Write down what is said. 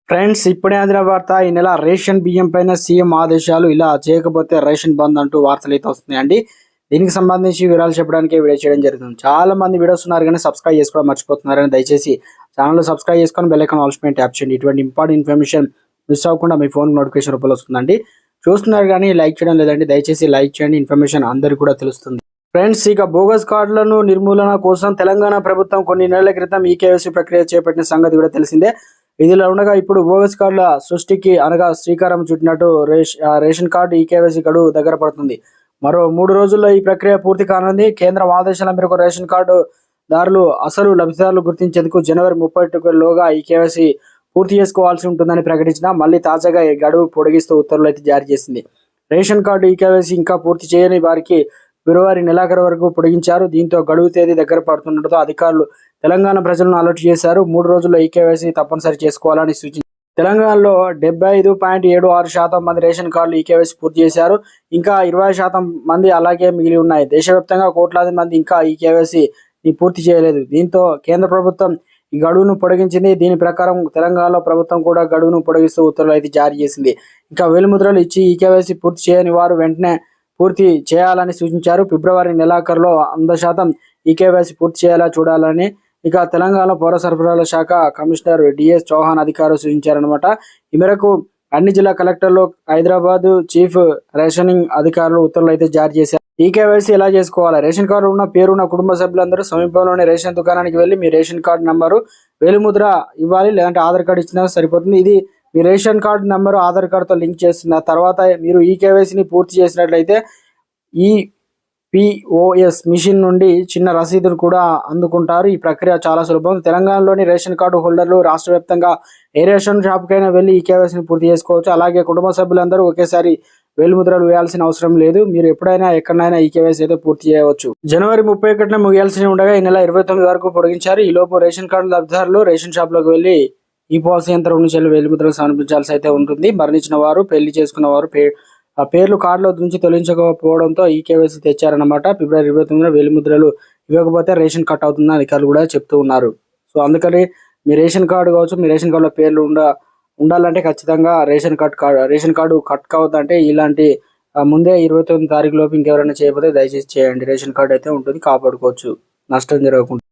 Friends, ఇప్పుడే అందిన వార్త. ఈ నెల రేషన్ బియ్యం పైన సీఎం ఆదేశాలు. ఇలా చేయకపోతే రేషన్ బంద్ అంటూ వార్తలు అయితే వస్తున్నాయండి. దీనికి సంబంధించి వివరాలు చెప్పడానికి వీడియో చేయడం జరుగుతుంది. చాలా మంది వీడియోస్ ఉన్నారు కానీ సబ్స్క్రైబ్ చేసుకోవడం మర్చిపోతున్నారని దయచేసి ఛానల్ సబ్స్క్రైబ్ చేసుకొని బెల్ ఐకాన్ ఆల్ పైన ట్యాప్ చేయండి. ఇటువంటి ఇంపార్టెంట్ ఇన్ఫర్మేషన్ మిస్ అవ్వకుండా మీ ఫోన్ నోటిఫికేషన్ రూపంలో వస్తుందండి. చూస్తున్నారు కానీ లైక్ చేయడం లేదండి. దయచేసి లైక్ చేయండి, ఇన్ఫర్మేషన్ అందరికీ కూడా తెలుస్తుంది. ఫ్రెండ్స్, ఇక బోగస్ కార్డులను నిర్మూలన కోసం తెలంగాణ ప్రభుత్వం కొన్ని నెలల క్రితం ఈకేవైసీ ప్రక్రియ చేపట్టిన సంగతి కూడా తెలిసిందే. ఇదిలా ఉండగా ఇప్పుడు బోగస్ కార్డుల సృష్టికి అనగా శ్రీకారం చుట్టినట్టు రేషన్ కార్డు ఈకేవైసీ గడువు దగ్గర పడుతుంది. మరో 3 రోజుల్లో ఈ ప్రక్రియ పూర్తి కానుంది. కేంద్రం ఆదేశాల మేరకు రేషన్ కార్డు దారులు అసలు లబ్ధిదారులు గుర్తించేందుకు జనవరి 31లోగా ఈకేవైసీ పూర్తి చేసుకోవాల్సి ఉంటుందని ప్రకటించిన మళ్ళీ తాజాగా ఈ గడువు పొడిగిస్తూ ఉత్తర్వులు అయితే జారీ చేసింది. రేషన్ కార్డు ఈకేవైసీ ఇంకా పూర్తి చేయని వారికి ఫిబ్రవరి నెలాఖరు వరకు పొడిగించారు. దీంతో గడువు తేదీ దగ్గర పడుతుండటంతో అధికారులు తెలంగాణ ప్రజలను అలర్ట్ చేశారు. 3 రోజుల్లో ఈకేవైసీ తప్పనిసరి చేసుకోవాలని సూచించారు. తెలంగాణలో 75.76% మంది రేషన్ కార్డులు ఈకేవైసీ పూర్తి చేశారు. ఇంకా 20% మంది అలాగే మిగిలి ఉన్నాయి. దేశవ్యాప్తంగా కోట్లాది మంది ఇంకా ఈకేవైసీని పూర్తి చేయలేదు. దీంతో కేంద్ర ప్రభుత్వం ఈ గడువును పొడిగించింది. దీని ప్రకారం తెలంగాణలో ప్రభుత్వం కూడా గడువును పొడిగిస్తూ ఉత్తర్వులు అయితే జారీ చేసింది. ఇంకా వేలిముద్రలు ఇచ్చి ఈకేవైసీ పూర్తి చేయని వారు వెంటనే పూర్తి చేయాలని సూచించారు. ఫిబ్రవరి నెలాఖరులో 100% ఈకేవైసీ పూర్తి చేయాలా చూడాలని ఇక తెలంగాణ పౌర సరఫరాల శాఖ కమిషనర్ డిఎస్ చౌహాన్ అధికారులు సూచించారనమాట. ఈ మేరకు అన్ని జిల్లా కలెక్టర్లు, హైదరాబాద్ చీఫ్ రేషనింగ్ అధికారులు ఉత్తర్వులు అయితే జారీ చేశారు. ఈకేవైసీ ఎలా చేసుకోవాలి? రేషన్ కార్డు ఉన్న పేరున్న కుటుంబ సభ్యులందరూ సమీపంలోని రేషన్ దుకాణానికి వెళ్ళి మీ రేషన్ కార్డు నంబరు, వేలిముద్ర ఇవ్వాలి. లేదంటే ఆధార్ కార్డు ఇచ్చినా సరిపోతుంది. ఇది మీ రేషన్ కార్డు నెంబరు ఆధార్ కార్డుతో లింక్ చేస్తున్న తర్వాత మీరు ఈకేవైసీని పూర్తి చేసినట్లయితే ఈ పిఓఎస్ మిషన్ నుండి చిన్న రసీదులు కూడా అందుకుంటారు. ఈ ప్రక్రియ చాలా సులభం. తెలంగాణలోని రేషన్ కార్డు హోల్డర్లు రాష్ట్ర వ్యాప్తంగా ఏ రేషన్ షాప్కైనా వెళ్ళి ఈకేవైసీని పూర్తి చేసుకోవచ్చు. అలాగే కుటుంబ సభ్యులందరూ ఒకేసారి వేలిముద్రలు వేయాల్సిన అవసరం లేదు. మీరు ఎప్పుడైనా ఎక్కడైనా ఈకేవైసీ అయితే పూర్తి చేయవచ్చు. జనవరి 31న ముగియాల్సి ఉండగా ఈ నెల 29 వరకు పొడిగించారు. ఈ లోపు రేషన్ కార్డు లబ్ధిదారులు రేషన్ షాప్లోకి వెళ్ళి ఈ పాలసీ యంత్రం నుంచి వేలిముద్రలు సమర్పించాల్సి అయితే ఉంటుంది. మరణించిన వారు, పెళ్లి చేసుకున్న వారు పేర్లు కార్డులో నుంచి తొలగించకపోవడంతో ఈకేవైసీ తెచ్చారన్నమాట. ఫిబ్రవరి 29న వేలిముద్రలు ఇవ్వకపోతే రేషన్ కట్ అవుతుందని అధికారులు కూడా చెప్తూ ఉన్నారు. సో అందుకని మీ రేషన్ కార్డు కావచ్చు, మీ రేషన్ కార్డులో పేర్లు ఉండాలంటే ఖచ్చితంగా రేషన్ కార్డు కట్ కావద్దంటే ఇలాంటి ముందే 29 తారీఖు లోపు ఇంకెవరైనా చేయకపోతే దయచేసి చేయండి. రేషన్ కార్డు అయితే ఉంటుంది, కాపాడుకోవచ్చు, నష్టం జరగకుండా.